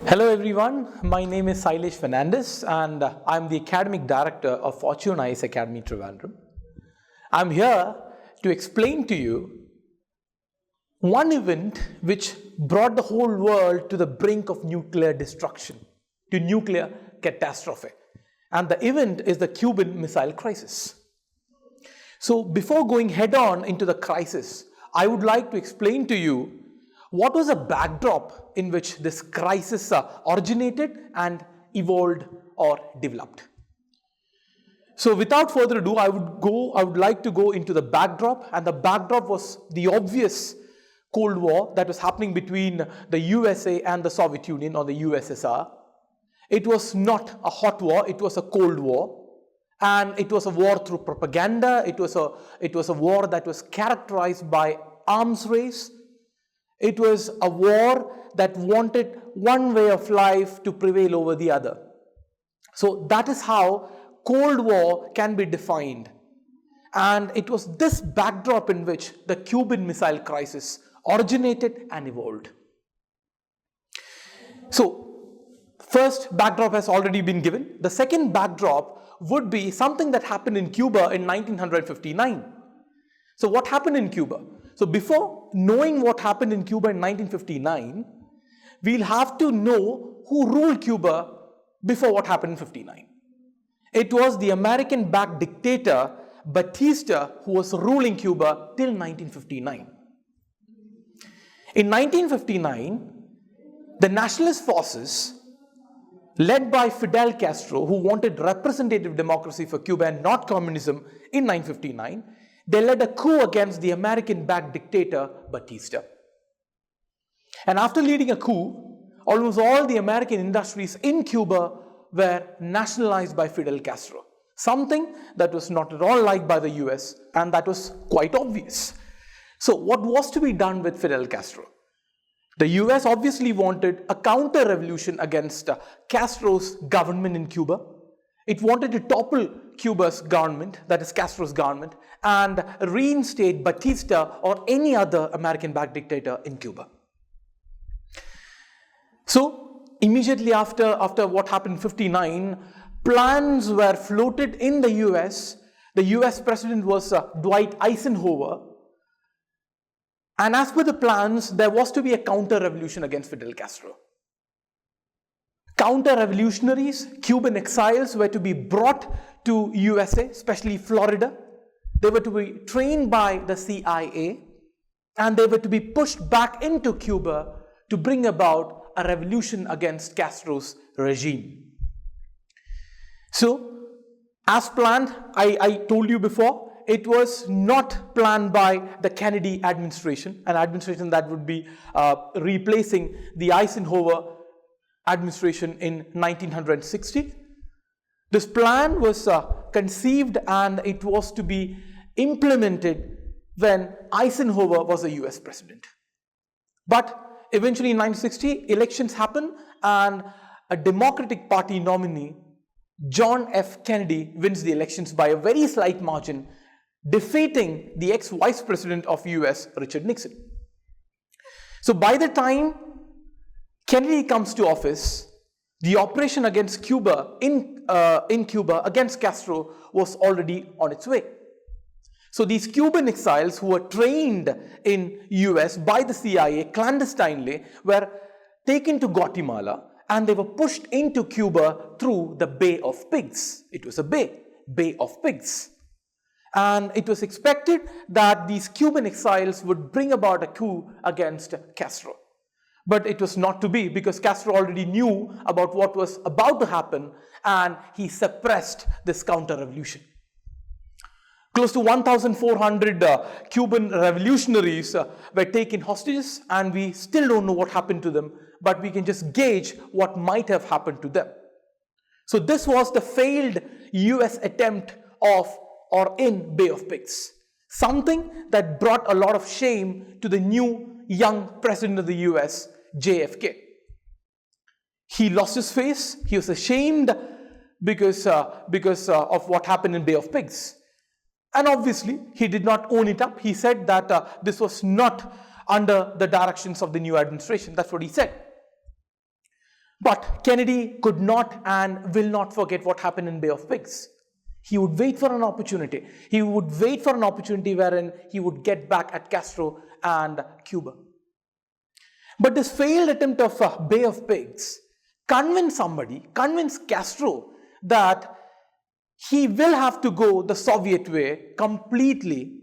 Hello everyone, my name is Sylesh Fernandas and I'm the Academic Director of Fortune IAS Academy Trivandrum. I'm here to explain to you one event which brought the whole world to the brink of nuclear destruction, to nuclear catastrophe. And the event is the Cuban Missile Crisis. So before going head on into the crisis, I would like to explain to you what was the backdrop in which this crisis originated and evolved or developed. So without further ado, I would like to go into the backdrop, and the backdrop was the obvious Cold War that was happening between the USA and the Soviet Union or the USSR. It was not a hot war, it was a Cold War, and it was a war through propaganda. It was a war that was characterized by arms race. It was a war that wanted one way of life to prevail over the other. So that is how Cold War can be defined. And it was this backdrop in which the Cuban Missile Crisis originated and evolved. So, first backdrop has already been given. The second backdrop would be something that happened in Cuba in 1959. So what happened in Cuba? So before knowing what happened in Cuba in 1959, we'll have to know who ruled Cuba before what happened in 59. It was the American-backed dictator Batista who was ruling Cuba till 1959. In 1959, the nationalist forces led by Fidel Castro, who wanted representative democracy for Cuba and not communism in 1959, they led a coup against the American-backed dictator Batista. And after leading a coup, almost all the American industries in Cuba were nationalized by Fidel Castro. Something that was not at all liked by the US, and that was quite obvious. So what was to be done with Fidel Castro? The US obviously wanted a counter-revolution against Castro's government in Cuba. It wanted to topple Cuba's government, that is Castro's government, and reinstate Batista or any other American-backed dictator in Cuba. So, immediately after what happened in 59, plans were floated in the US. The US president was Dwight Eisenhower. And as per the plans, there was to be a counter-revolution against Fidel Castro. Counter-revolutionaries, Cuban exiles, were to be brought to USA, especially Florida. They were to be trained by the CIA, and they were to be pushed back into Cuba to bring about a revolution against Castro's regime. So, as planned, I told you before, it was not planned by the Kennedy administration, an administration that would be replacing the Eisenhower administration in 1960. This plan was conceived and it was to be implemented when Eisenhower was the US president. But eventually in 1960, elections happened and a Democratic Party nominee, John F. Kennedy, wins the elections by a very slight margin, defeating the ex-vice president of US, Richard Nixon. So by the time Kennedy comes to office, the operation against Cuba, in Cuba against Castro was already on its way. So these Cuban exiles who were trained in US by the CIA clandestinely were taken to Guatemala and they were pushed into Cuba through the Bay of Pigs. It was a Bay of Pigs. And it was expected that these Cuban exiles would bring about a coup against Castro. But it was not to be, because Castro already knew about what was about to happen and he suppressed this counter-revolution. Close to 1,400 Cuban revolutionaries were taken hostages, and we still don't know what happened to them, but we can just gauge what might have happened to them. So this was the failed US attempt in Bay of Pigs. Something that brought a lot of shame to the new young president of the US, JFK. He lost his face. He was ashamed because of what happened in Bay of Pigs. And obviously, he did not own it up. He said that this was not under the directions of the new administration. That's what he said. But Kennedy could not and will not forget what happened in Bay of Pigs. He would wait for an opportunity. He would wait for an opportunity wherein he would get back at Castro and Cuba. But this failed attempt of Bay of Pigs convinced Castro that he will have to go the Soviet way completely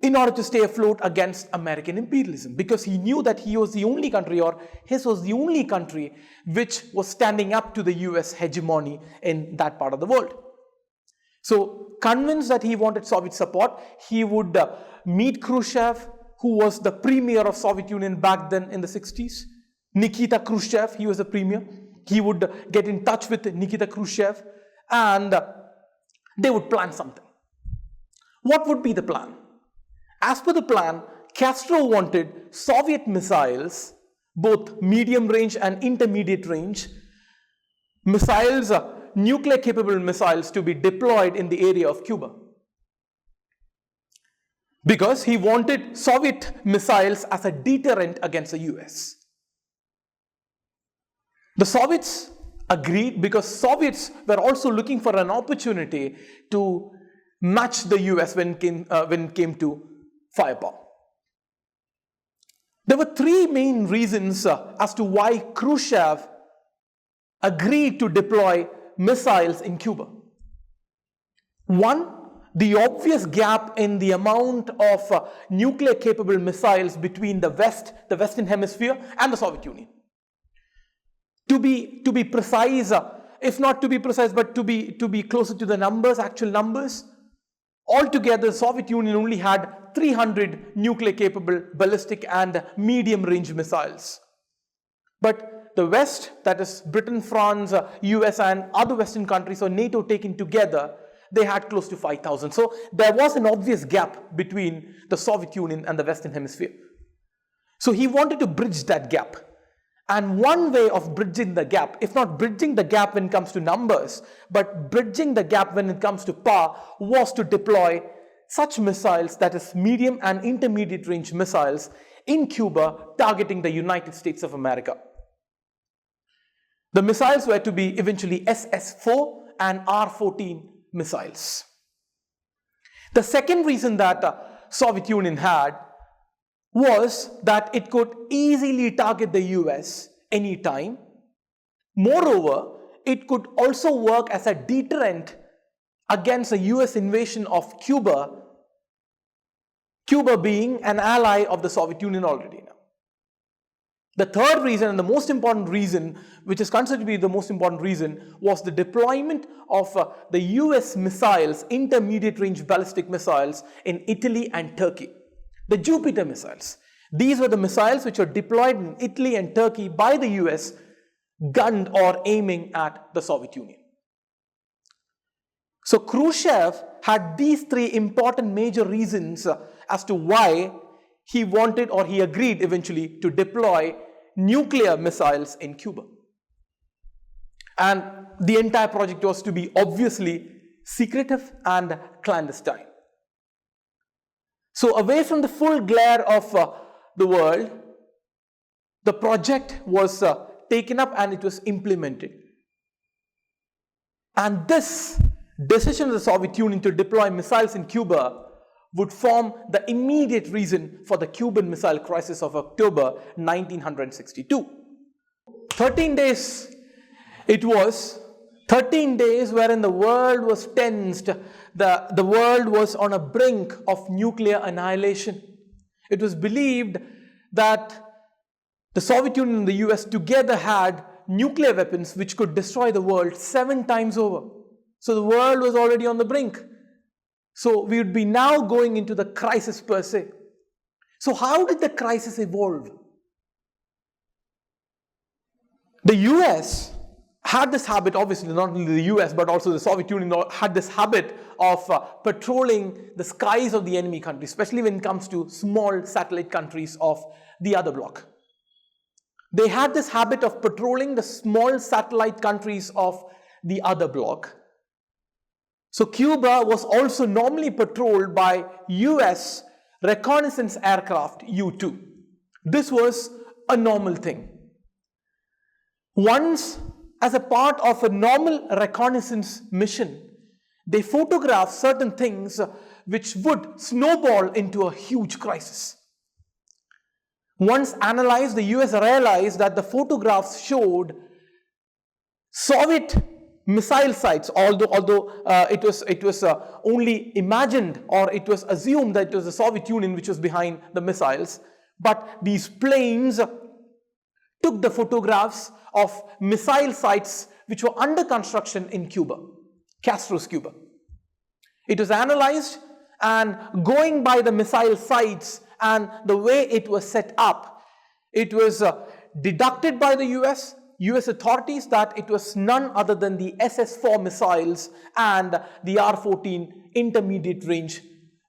in order to stay afloat against American imperialism, because he knew that he was the only country, or his was the only country, which was standing up to the US hegemony in that part of the world. So, convinced that he wanted Soviet support, he would meet Khrushchev, who was the premier of Soviet Union back then in the 60s. Nikita Khrushchev, he was the premier. He would get in touch with Nikita Khrushchev and they would plan something. What would be the plan? As per the plan, Castro wanted Soviet missiles, both medium range and intermediate range missiles, nuclear capable missiles, to be deployed in the area of Cuba. Because he wanted Soviet missiles as a deterrent against the US. The Soviets agreed because Soviets were also looking for an opportunity to match the US when it came to firepower. There were three main reasons as to why Khrushchev agreed to deploy missiles in Cuba. One, the obvious gap in the amount of nuclear capable missiles between the Western Hemisphere and the Soviet Union. To be precise, if not to be precise, but to be closer to the numbers, actual numbers, altogether the Soviet Union only had 300 nuclear capable ballistic and medium range missiles. But the West, that is Britain, France, US and other Western countries, or NATO taken together, they had close to 5,000. So there was an obvious gap between the Soviet Union and the Western Hemisphere. So he wanted to bridge that gap. And one way of bridging the gap, if not bridging the gap when it comes to numbers, but bridging the gap when it comes to power, was to deploy such missiles, that is medium and intermediate range missiles, in Cuba, targeting the United States of America. The missiles were to be eventually SS-4 and R-14 missiles. The second reason that Soviet Union had was that it could easily target the US anytime. Moreover, it could also work as a deterrent against the US invasion of Cuba, Cuba being an ally of the Soviet Union already now. The third reason, and the most important reason, which is considered to be the most important reason, was the deployment of the US missiles, intermediate range ballistic missiles, in Italy and Turkey. The Jupiter missiles. These were the missiles which were deployed in Italy and Turkey by the US, gunned or aiming at the Soviet Union. So Khrushchev had these three important major reasons as to why he wanted, or he agreed eventually, to deploy nuclear missiles in Cuba. And the entire project was to be obviously secretive and clandestine. So away from the full glare of the world, the project was taken up and it was implemented. And this decision of the Soviet Union to deploy missiles in Cuba would form the immediate reason for the Cuban Missile Crisis of October 1962. 13 days it was, 13 days wherein the world was tensed, the world was on a brink of nuclear annihilation. It was believed that the Soviet Union and the US together had nuclear weapons which could destroy the world 7 times over. So the world was already on the brink. So we would be now going into the crisis per se. So how did the crisis evolve? The US had this habit, obviously not only the US but also the Soviet Union had this habit of patrolling the skies of the enemy countries, especially when it comes to small satellite countries of the other bloc. They had this habit of patrolling the small satellite countries of the other bloc. So Cuba was also normally patrolled by US reconnaissance aircraft U-2. This was a normal thing. Once, as a part of a normal reconnaissance mission, they photographed certain things which would snowball into a huge crisis. Once analyzed, the US realized that the photographs showed Soviet missile sites, although it was only imagined, or it was assumed that it was the Soviet Union which was behind the missiles, but these planes took the photographs of missile sites which were under construction in Cuba, Castro's Cuba. It was analyzed, and going by the missile sites and the way it was set up, it was deducted by the US authorities that it was none other than the SS-4 missiles and the R-14 intermediate range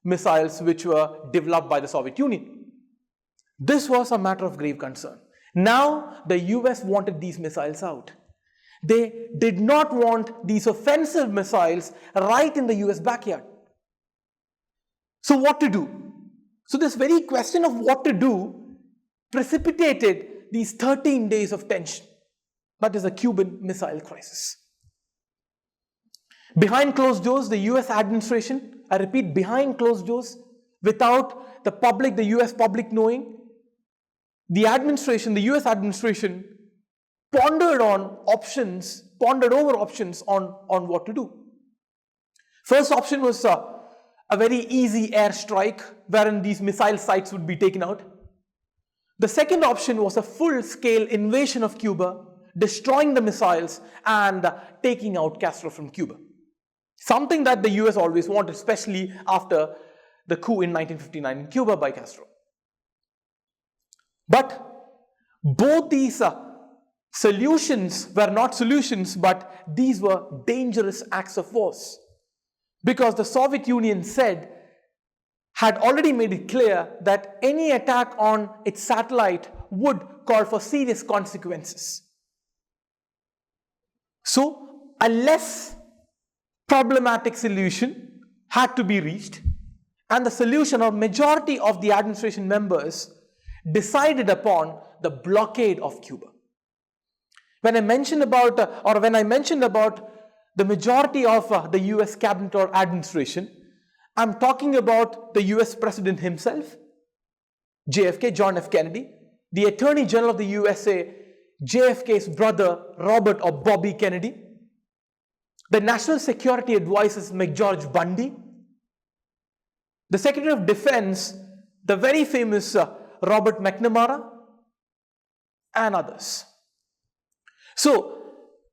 missiles which were developed by the Soviet Union. This was a matter of grave concern. Now the US wanted these missiles out. They did not want these offensive missiles right in the US backyard. So what to do? So this very question of what to do precipitated these 13 days of tension. That is the Cuban Missile Crisis. Behind closed doors, the US administration, I repeat, behind closed doors, without the public, the US public knowing, the US administration pondered over options on what to do. First option was a very easy airstrike wherein these missile sites would be taken out. The second option was a full-scale invasion of Cuba, destroying the missiles and taking out Castro from Cuba. Something that the US always wanted, especially after the coup in 1959 in Cuba by Castro. But both these solutions were not solutions, but these were dangerous acts of war. Because the Soviet Union had already made it clear that any attack on its satellite would call for serious consequences. So, a less problematic solution had to be reached, and the solution, or majority of the administration members, decided upon the blockade of Cuba. When I mentioned about the majority of the US cabinet or administration, I'm talking about the US President himself, JFK, John F. Kennedy, the Attorney General of the USA, JFK's brother, Robert or Bobby Kennedy, the National Security Advisors, McGeorge Bundy, the Secretary of Defense, the very famous Robert McNamara, and others. So,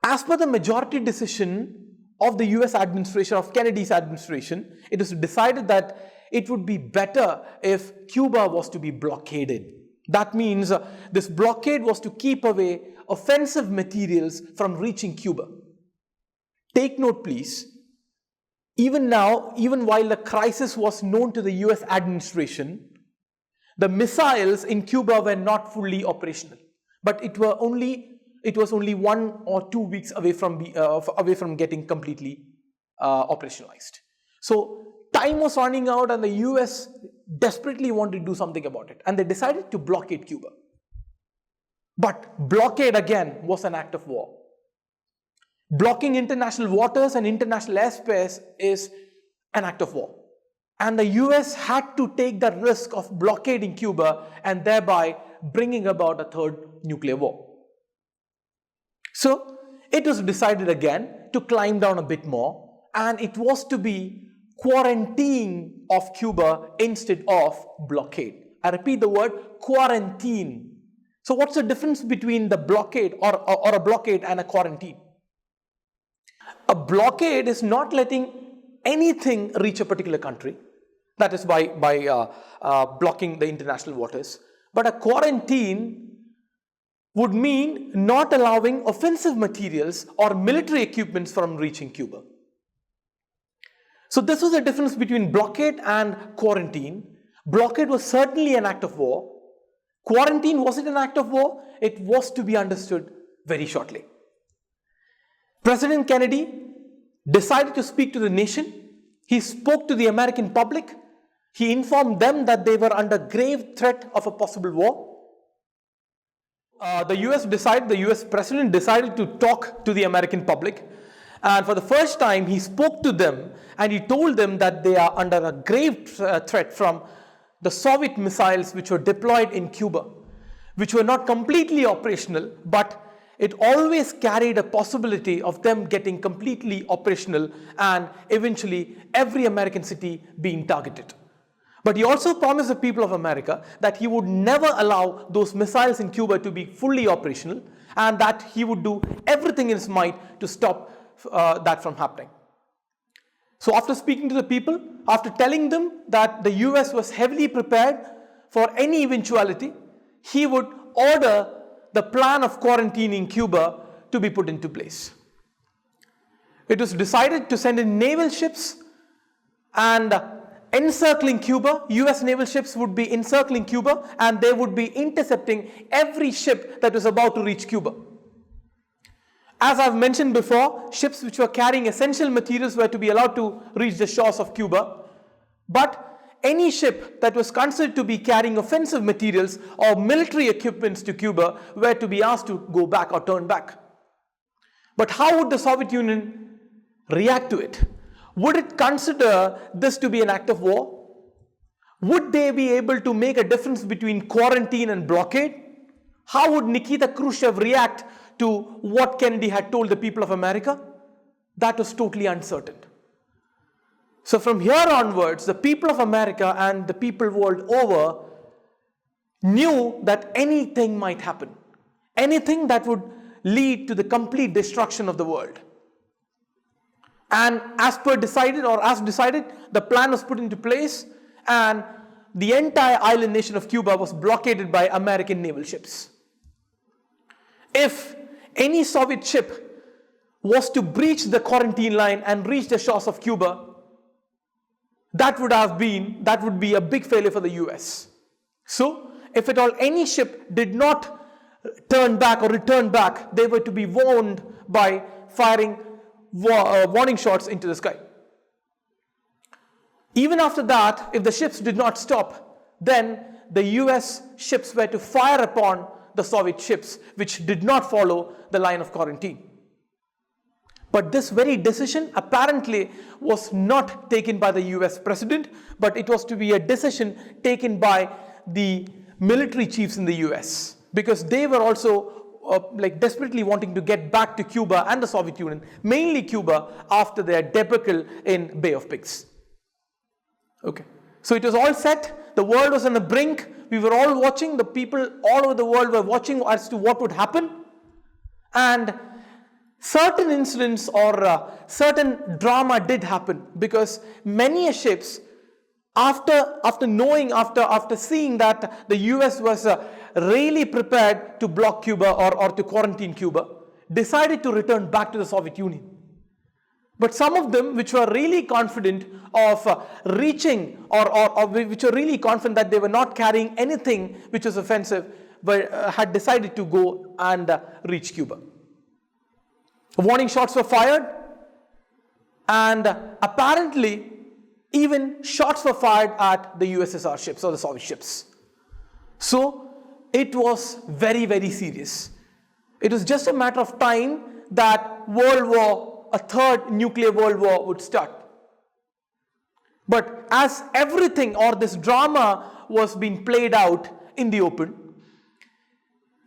as per the majority decision of the US administration, of Kennedy's administration, it was decided that it would be better if Cuba was to be blockaded. That means this blockade was to keep away offensive materials from reaching Cuba. Take note, please. Even now, even while the crisis was known to the US administration, the missiles in Cuba were not fully operational, but it was only 1 or 2 weeks away from getting completely operationalized. So time was running out, and the US desperately wanted to do something about it, and they decided to blockade Cuba. But blockade again was an act of war. Blocking international waters and international airspace is an act of war. And the US had to take the risk of blockading Cuba and thereby bringing about a third nuclear war. So it was decided again to climb down a bit more, and it was to be quarantine of Cuba instead of blockade. I repeat the word quarantine. So what's the difference between the blockade or a blockade and a quarantine? A blockade is not letting anything reach a particular country. That is by blocking the international waters. But a quarantine would mean not allowing offensive materials or military equipments from reaching Cuba. So this was the difference between blockade and quarantine. Blockade was certainly an act of war. Quarantine, was it an act of war? It was to be understood very shortly. President Kennedy decided to speak to the nation. He spoke to the American public. He informed them that they were under grave threat of a possible war. the US president decided to talk to the American public, and for the first time he spoke to them and he told them that they are under a grave threat from the Soviet missiles which were deployed in Cuba, which were not completely operational, but it always carried a possibility of them getting completely operational and eventually every American city being targeted. But he also promised the people of America that he would never allow those missiles in Cuba to be fully operational and that he would do everything in his might to stop that from happening. So after speaking to the people, after telling them that the US was heavily prepared for any eventuality, he would order the plan of quarantining Cuba to be put into place. It was decided to send in naval ships and encircling Cuba. US naval ships would be encircling Cuba and they would be intercepting every ship that was about to reach Cuba. As I've mentioned before, ships which were carrying essential materials were to be allowed to reach the shores of Cuba, but any ship that was considered to be carrying offensive materials or military equipments to Cuba were to be asked to go back or turn back. But how would the Soviet Union react to it? Would it consider this to be an act of war? Would they be able to make a difference between quarantine and blockade? How would Nikita Khrushchev react to what Kennedy had told the people of America? That was totally uncertain. So from here onwards, the people of America and the people world over knew that anything might happen. Anything that would lead to the complete destruction of the world. And as decided, the plan was put into place and the entire island nation of Cuba was blockaded by American naval ships. If any Soviet ship was to breach the quarantine line and reach the shores of Cuba, that would be a big failure for the US. So, if at all any ship did not turn back or return back, they were to be warned by firing warning shots into the sky. Even after that, if the ships did not stop, then the US ships were to fire upon the Soviet ships which did not follow the line of quarantine. But this very decision apparently was not taken by the US president, but it was to be a decision taken by the military chiefs in the US, because they were also desperately wanting to get back to Cuba and the Soviet Union, mainly Cuba, after their debacle in Bay of Pigs. Okay, so it was all set. The world was on the brink. We were all watching. The people all over the world were watching as to what would happen. And certain incidents or certain drama did happen, because many ships, after seeing that the US was really prepared to block Cuba or to quarantine Cuba, decided to return back to the Soviet Union. But some of them, which were really confident of reaching or which were really confident that they were not carrying anything which was offensive, had decided to go and reach Cuba. Warning shots were fired, and apparently even shots were fired at the USSR ships or the Soviet ships. So it was very, very serious. It was just a matter of time that a third nuclear world war would start. But as everything or this drama was being played out in the open,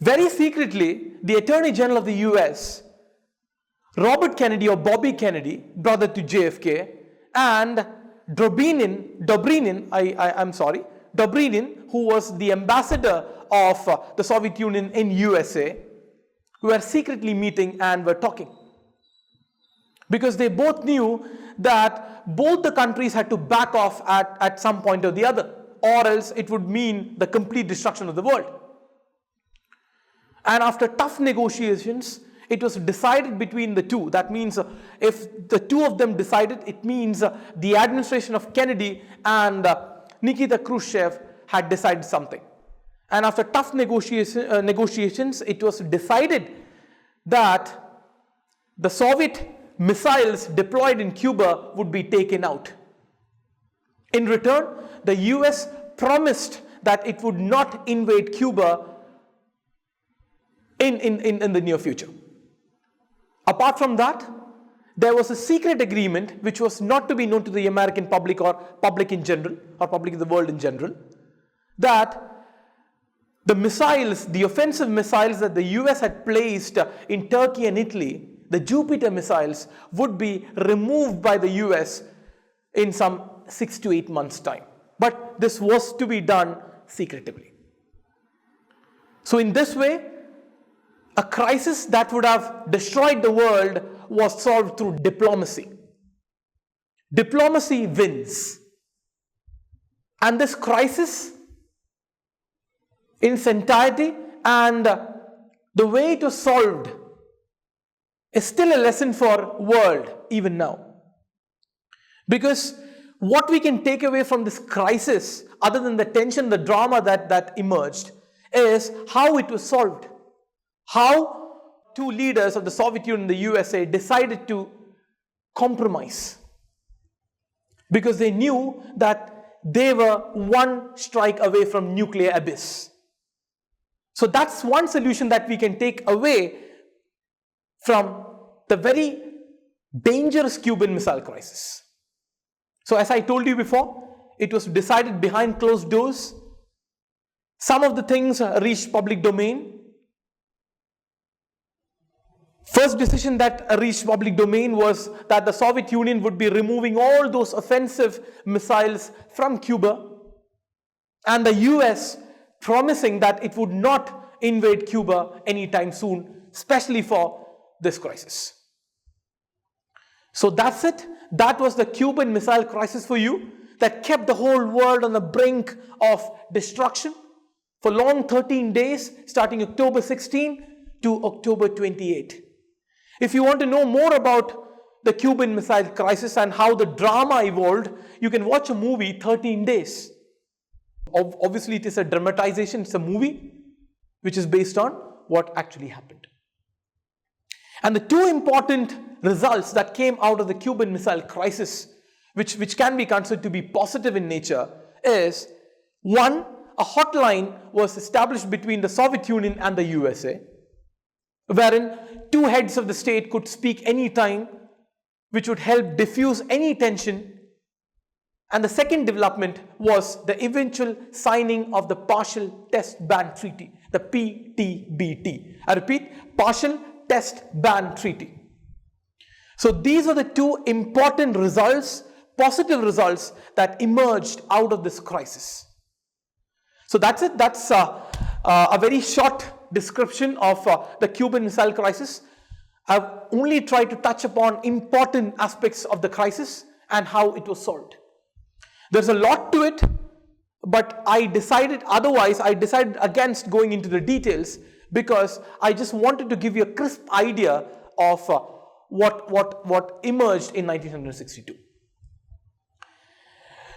very secretly, the Attorney General of the US, Robert Kennedy or Bobby Kennedy, brother to JFK, and Dobrynin, who was the ambassador of the Soviet Union in USA, were secretly meeting and were talking. Because they both knew that both the countries had to back off at some point or the other, or else it would mean the complete destruction of the world. And after tough negotiations, it was decided between the two. That means if the two of them decided, it means the administration of Kennedy and Nikita Khrushchev had decided something. And after tough negotiations, it was decided that the Soviet missiles deployed in Cuba would be taken out. In return, the US promised that it would not invade Cuba in the near future. Apart from that, there was a secret agreement which was not to be known to the American public or public in general, or public in the world in general, that the missiles, the offensive missiles that the US had placed in Turkey and Italy, the Jupiter missiles, would be removed by the US in some 6 to 8 months' time. But this was to be done secretively. So in this way, a crisis that would have destroyed the world was solved through diplomacy. Diplomacy wins. And this crisis in its entirety and the way it was solved is still a lesson for world even now. Because what we can take away from this crisis, other than the tension, the drama that emerged, is how it was solved. How two leaders of the Soviet Union and the USA decided to compromise. Because they knew that they were one strike away from nuclear abyss. So that's one solution that we can take away from the very dangerous Cuban Missile Crisis. So as I told you before, it was decided behind closed doors. Some of the things reached public domain. First decision that reached public domain was that the Soviet Union would be removing all those offensive missiles from Cuba, and the US promising that it would not invade Cuba anytime soon, especially for this crisis. So that's it. That was the Cuban Missile Crisis for you, that kept the whole world on the brink of destruction for long 13 days, starting October 16 to October 28. If you want to know more about the Cuban Missile Crisis and how the drama evolved, you can watch a movie, 13 Days. Obviously, it is a dramatization. It's a movie which is based on what actually happened. And the two important results that came out of the Cuban Missile Crisis, which can be considered to be positive in nature, is one, a hotline was established between the Soviet Union and the USA, wherein two heads of the state could speak anytime, which would help diffuse any tension. And the second development was the eventual signing of the Partial Test Ban Treaty, the PTBT. I repeat, Partial Test Ban Treaty. So these are the two important results, positive results, that emerged out of this crisis. So that's it. That's a very short description of the Cuban Missile Crisis. I've only tried to touch upon important aspects of the crisis and how it was solved. There's a lot to it, but I decided against going into the details, because I just wanted to give you a crisp idea of what emerged in 1962.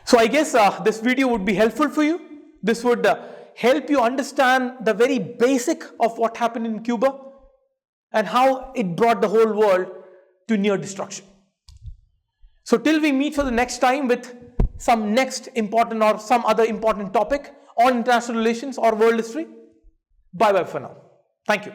So I guess this video would be helpful for you. This would help you understand the very basic of what happened in Cuba and how it brought the whole world to near destruction. So till we meet for the next time with some next important or some other important topic on international relations or world history, bye-bye for now. Thank you.